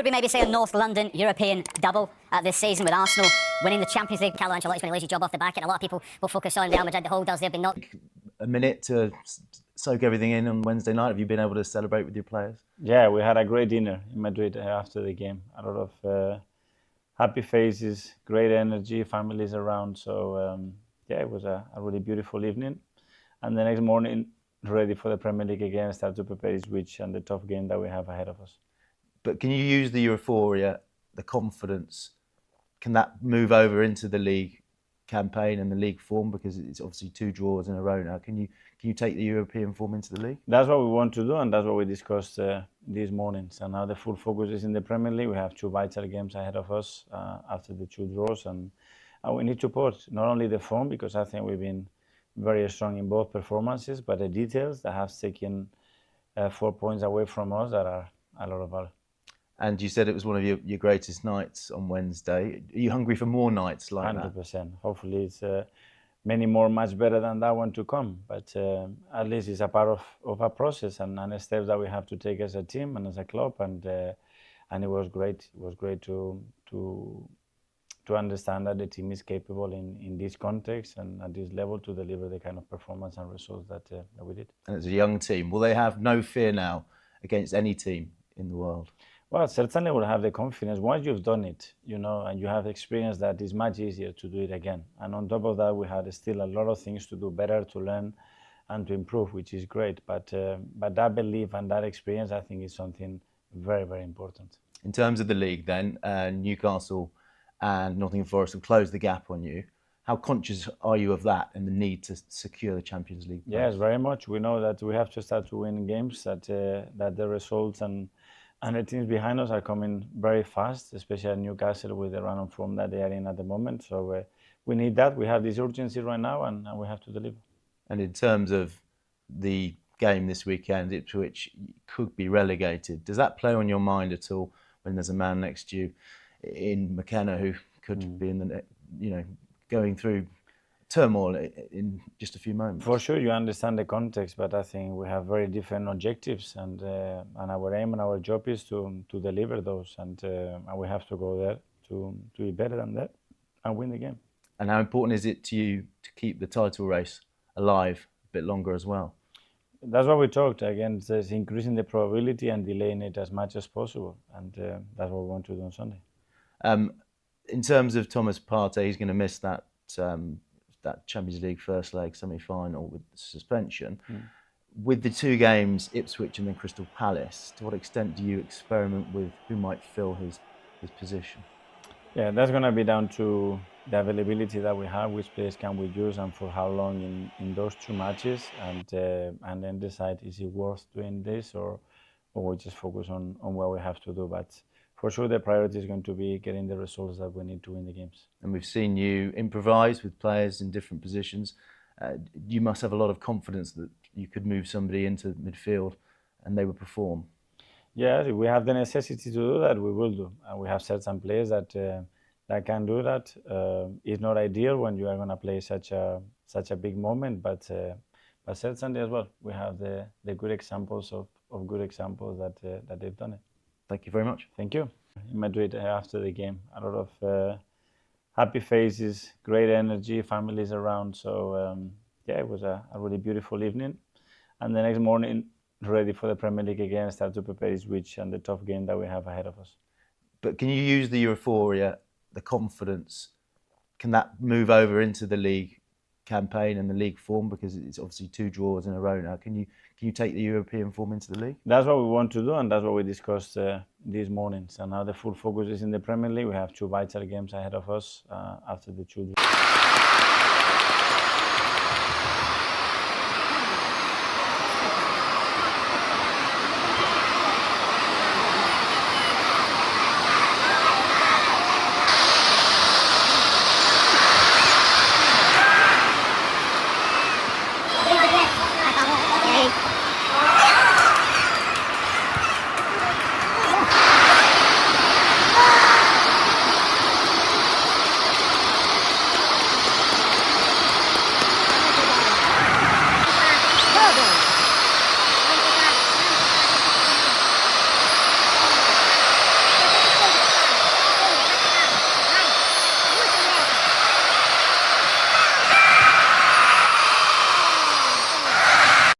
Could we maybe say a North London European double this season with Arsenal winning the Champions League? Carlo Ancelotti's going to lose his job off the back, and a lot of people will focus on Real Madrid. The whole does they've been not. A minute to soak everything in on Wednesday night. Have you been able to celebrate with your players? Yeah, we had a great dinner in Madrid after the game. A lot of happy faces, great energy, families around. So yeah, it was a really beautiful evening. And the next morning, ready for the Premier League again, start to prepare Ipswich and the tough game that we have ahead of us. But can you use the euphoria, the confidence, can that move over into the league campaign and the league form? Because it's obviously 2 draws in a row now. Can you take the European form into the league? That's what we want to do, and that's what we discussed this morning. So now the full focus is in the Premier League. We have 2 vital games ahead of us after the 2 draws, and we need to put not only the form, because I think we've been very strong in both performances, but the details that have taken 4 points away from us that are a lot of value. And you said it was one of your greatest nights on Wednesday. Are you hungry for more nights like 100%. that? Hopefully it's many more much better than that one to come. But at least it's a part of a process and a steps that we have to take as a team and as a club. And it was great. It was great to understand that the team is capable in this context and at this level to deliver the kind of performance and results that we did. And it's a young team. Will they have no fear now against any team in the world? Well, certainly we'll have the confidence. Once you've done it, you know, and you have experience, that it's much easier to do it again. And on top of that, we had still a lot of things to do better, to learn and to improve, which is great. But that belief and that experience, I think, is something very, very important. In terms of the league then, Newcastle and Nottingham Forest have closed the gap on you. How conscious are you of that and the need to secure the Champions League? Yes, very much. We know that we have to start to win games, that the results and the teams behind us are coming very fast, especially Newcastle with the run of form that they are in at the moment. So we need that. We have this urgency right now, and we have to deliver. And in terms of the game this weekend, Ipswich could be relegated. Does that play on your mind at all when there's a man next to you in McKenna who could be in the, going through turmoil in just a few moments? For sure, you understand the context, but I think we have very different objectives, and our aim and our job is to deliver those, and we have to go there to be better than that and win the game. And how important is it to you to keep the title race alive a bit longer as well? That's what we talked. Again, it's increasing the probability and delaying it as much as possible, and that's what we want to do on Sunday. In terms of Thomas Partey, he's going to miss that Champions League first leg semi-final with suspension. With the 2 games, Ipswich and then Crystal Palace, to what extent do you experiment with who might fill his position? Yeah, that's going to be down to the availability that we have, which players can we use and for how long in those 2 matches, and then decide, is it worth doing this or we just focus on what we have to do. But for sure, the priority is going to be getting the results that we need to win the games. And we've seen you improvise with players in different positions. You must have a lot of confidence that you could move somebody into midfield and they would perform. Yeah, we have the necessity to do that. We will do, and we have certain players that can do that. It's not ideal when you are going to play such a big moment, but certainly as well, we have the good examples of good examples that they've done it. Thank you very much. Thank you. In Madrid after the game, a lot of happy faces, great energy, families around. So yeah, it was a really beautiful evening. And the next morning, ready for the Premier League again, start to prepare Ipswich and the tough game that we have ahead of us. But can you use the euphoria, the confidence, can that move over into the league campaign and the league form? Because it's obviously 2 draws in a row now. Can you take the European form into the league? That's what we want to do, and that's what we discussed this morning. So now the full focus is in the Premier League. We have 2 vital games ahead of us after the 2 draws.